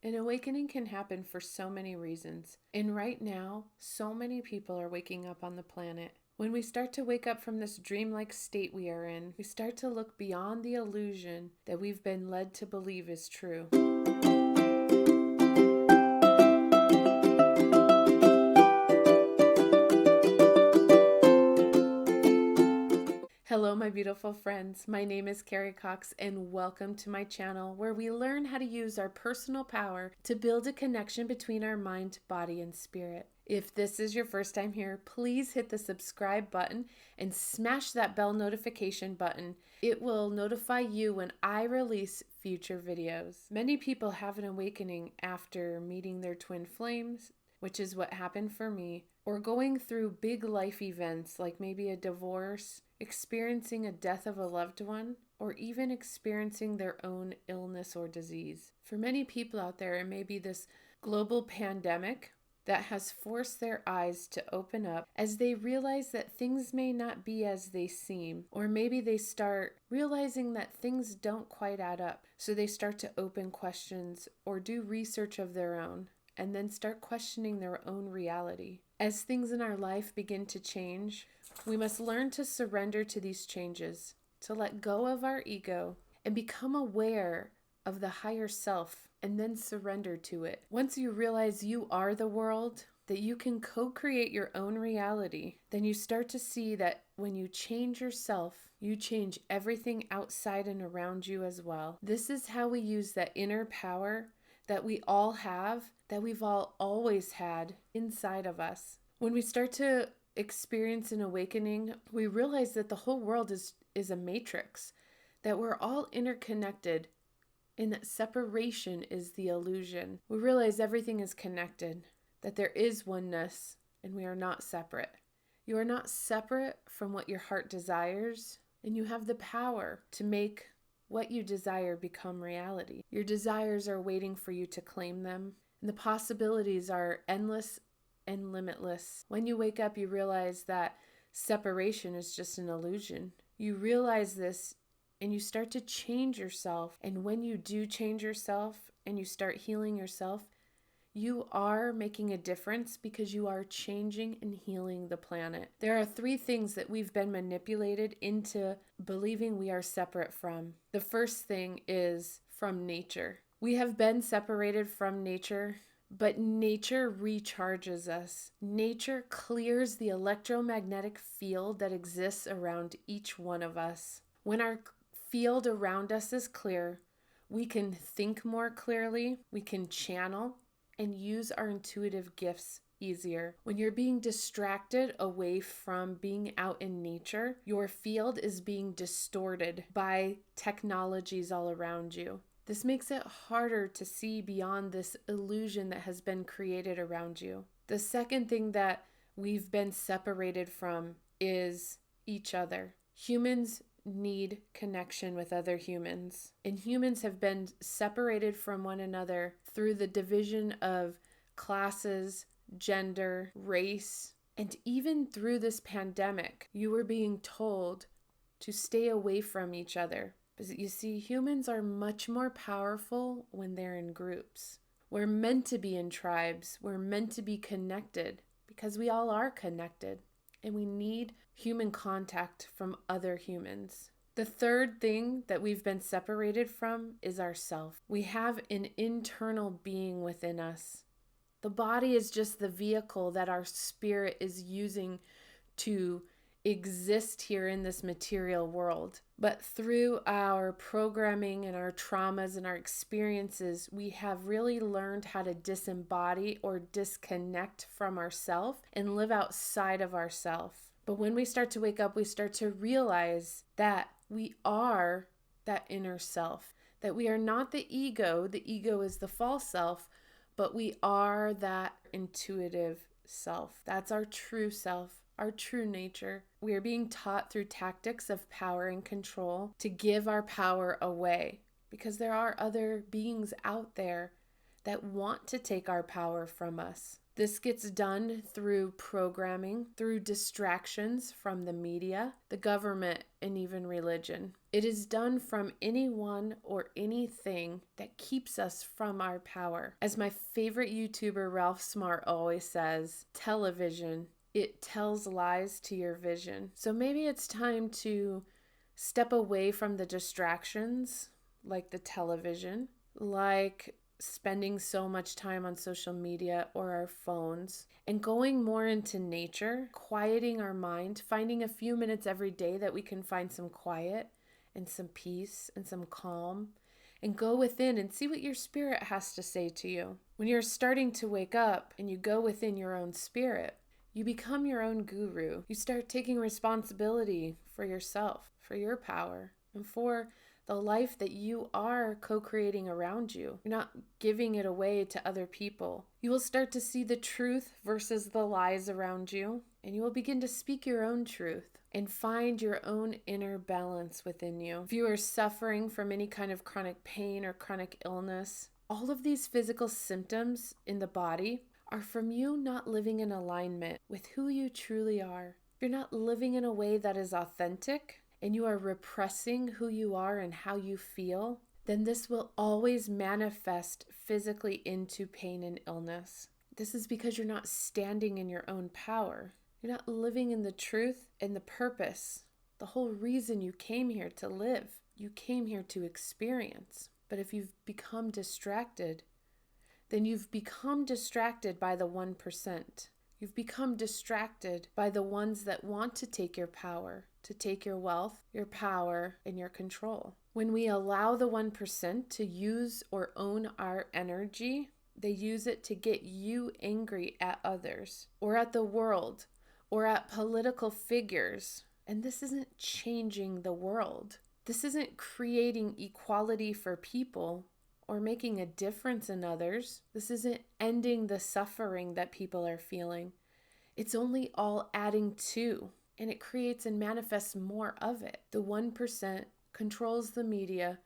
An awakening can happen for so many reasons. And right now, so many people are waking up on the planet. When we start to wake up from this dreamlike state we are in, we start to look beyond the illusion that we've been led to believe is true. Hello, my beautiful friends. My name is Carrie Cox, and welcome to my channel where we learn how to use our personal power to build a connection between our mind, body, and spirit. If this is your first time here, please hit the subscribe button and smash that bell notification button. It will notify you when I release future videos. Many people have an awakening after meeting their twin flames, which is what happened for me, or going through big life events like maybe a divorce, experiencing a death of a loved one, or even experiencing their own illness or disease. For many people out there, it may be this global pandemic that has forced their eyes to open up as they realize that things may not be as they seem, or maybe they start realizing that things don't quite add up. So they start to open questions or do research of their own, and then start questioning their own reality. As things in our life begin to change, we must learn to surrender to these changes, to let go of our ego and become aware of the higher self, and then surrender to it. Once you realize you are the world, that you can co-create your own reality, then you start to see that when you change yourself, you change everything outside and around you as well. This is how we use that inner power that we all have, that we've all always had inside of us. When we start to experience an awakening, we realize that the whole world is a matrix, that we're all interconnected, and that separation is the illusion. We realize everything is connected, that there is oneness, and we are not separate. You are not separate from what your heart desires, and you have the power to make what you desire become reality. Your desires are waiting for you to claim them, and the possibilities are endless and limitless. When you wake up, you realize that separation is just an illusion. You realize this and you start to change yourself. And when you do change yourself and you start healing yourself, you are making a difference because you are changing and healing the planet. There are 3 things that we've been manipulated into believing we are separate from. The first thing is from nature. We have been separated from nature, but nature recharges us. Nature clears the electromagnetic field that exists around each one of us. When our field around us is clear, we can think more clearly, we can channel, and use our intuitive gifts easier. When you're being distracted away from being out in nature, your field is being distorted by technologies all around you. This makes it harder to see beyond this illusion that has been created around you. The second thing that we've been separated from is each other. Humans need connection with other humans, and humans have been separated from one another through the division of classes, gender, race, and even through this pandemic, you were being told to stay away from each other. Because you see, humans are much more powerful when they're in groups. We're meant to be in tribes. We're meant to be connected because we all are connected, and we need human contact from other humans. The third thing that we've been separated from is ourself. We have an internal being within us. The body is just the vehicle that our spirit is using to exist here in this material world. But through our programming and our traumas and our experiences, we have really learned how to disembody or disconnect from ourselves and live outside of ourselves. But when we start to wake up, we start to realize that we are that inner self, that we are not the ego. The ego is the false self, but we are that intuitive self. That's our true self, our true nature. We are being taught through tactics of power and control to give our power away because there are other beings out there that want to take our power from us. This gets done through programming, through distractions from the media, the government, and even religion. It is done from anyone or anything that keeps us from our power. As my favorite YouTuber Ralph Smart always says, television, it tells lies to your vision. So maybe it's time to step away from the distractions like the television, like spending so much time on social media or our phones, and going more into nature, quieting our mind, finding a few minutes every day that we can find some quiet and some peace and some calm, and go within and see what your spirit has to say to you. When you're starting to wake up and you go within your own spirit, you become your own guru. You start taking responsibility for yourself, for your power, and for the life that you are co-creating around you. You're not giving it away to other people. You will start to see the truth versus the lies around you, and you will begin to speak your own truth and find your own inner balance within you. If you are suffering from any kind of chronic pain or chronic illness, all of these physical symptoms in the body are from you not living in alignment with who you truly are. If you're not living in a way that is authentic, and you are repressing who you are and how you feel, then this will always manifest physically into pain and illness. This is because you're not standing in your own power. You're not living in the truth and the purpose, the whole reason you came here to live. You came here to experience. But if you've become distracted, then you've become distracted by the 1%. You've become distracted by the ones that want to take your power, to take your wealth, your power, and your control. When we allow the 1% to use or own our energy, they use it to get you angry at others, or at the world, or at political figures. And this isn't changing the world. This isn't creating equality for people or making a difference in others. This isn't ending the suffering that people are feeling. It's only all adding to, and it creates and manifests more of it. The 1% controls the media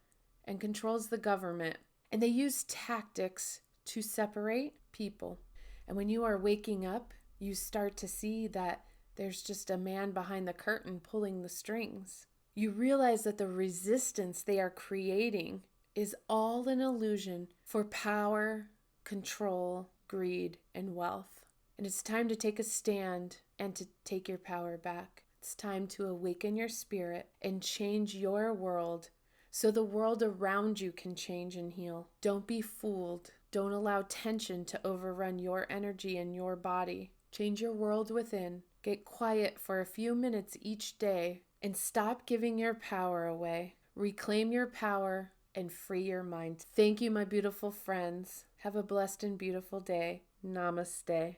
and controls the government, and they use tactics to separate people. And when you are waking up, you start to see that there's just a man behind the curtain pulling the strings. You realize that the resistance they are creating is all an illusion for power, control, greed, and wealth. And it's time to take a stand and to take your power back. It's time to awaken your spirit and change your world so the world around you can change and heal. Don't be fooled. Don't allow tension to overrun your energy and your body. Change your world within. Get quiet for a few minutes each day and stop giving your power away. Reclaim your power and free your mind. Thank you, my beautiful friends. Have a blessed and beautiful day. Namaste.